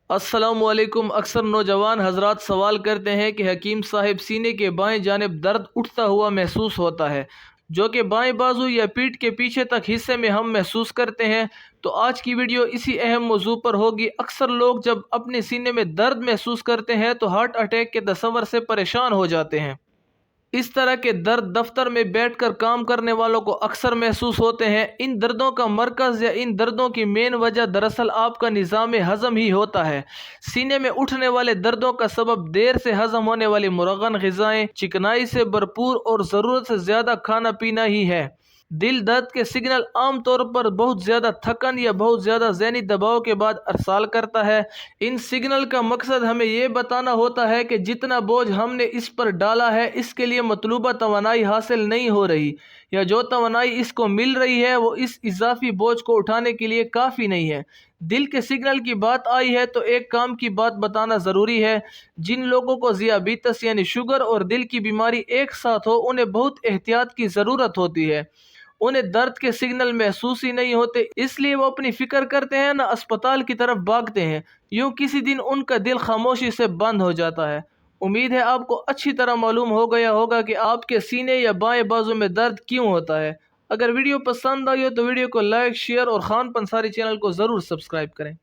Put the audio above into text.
السلام علیکم۔ اکثر نوجوان حضرات سوال کرتے ہیں کہ حکیم صاحب سینے کے بائیں جانب درد اٹھتا ہوا محسوس ہوتا ہے جو کہ بائیں بازو یا پیٹھ کے پیچھے تک حصے میں ہم محسوس کرتے ہیں۔ تو آج کی ویڈیو اسی اہم موضوع پر ہوگی۔ اکثر لوگ جب اپنے سینے میں درد محسوس کرتے ہیں تو ہارٹ اٹیک کے تصور سے پریشان ہو جاتے ہیں۔ اس طرح کے درد دفتر میں بیٹھ کر کام کرنے والوں کو اکثر محسوس ہوتے ہیں۔ ان دردوں کا مرکز یا ان دردوں کی مین وجہ دراصل آپ کا نظام ہضم ہی ہوتا ہے۔ سینے میں اٹھنے والے دردوں کا سبب دیر سے ہضم ہونے والی مرغن غذائیں، چکنائی سے بھرپور اور ضرورت سے زیادہ کھانا پینا ہی ہے۔ دل درد کے سگنل عام طور پر بہت زیادہ تھکن یا بہت زیادہ ذہنی دباؤ کے بعد ارسال کرتا ہے۔ ان سگنل کا مقصد ہمیں یہ بتانا ہوتا ہے کہ جتنا بوجھ ہم نے اس پر ڈالا ہے اس کے لیے مطلوبہ توانائی حاصل نہیں ہو رہی، یا جو توانائی اس کو مل رہی ہے وہ اس اضافی بوجھ کو اٹھانے کے لیے کافی نہیں ہے۔ دل کے سگنل کی بات آئی ہے تو ایک کام کی بات بتانا ضروری ہے۔ جن لوگوں کو ذیابیطس یعنی شوگر اور دل کی بیماری ایک ساتھ ہو انہیں بہت احتیاط کی ضرورت ہوتی ہے۔ انہیں درد کے سگنل محسوس ہی نہیں ہوتے، اس لیے وہ اپنی فکر کرتے ہیں نہ اسپتال کی طرف بھاگتے ہیں۔ یوں کسی دن ان کا دل خاموشی سے بند ہو جاتا ہے۔ امید ہے آپ کو اچھی طرح معلوم ہو گیا ہوگا کہ آپ کے سینے یا بائیں بازو میں درد کیوں ہوتا ہے۔ اگر ویڈیو پسند آئی ہو تو ویڈیو کو لائک، شیئر اور خان پنساری چینل کو ضرور سبسکرائب کریں۔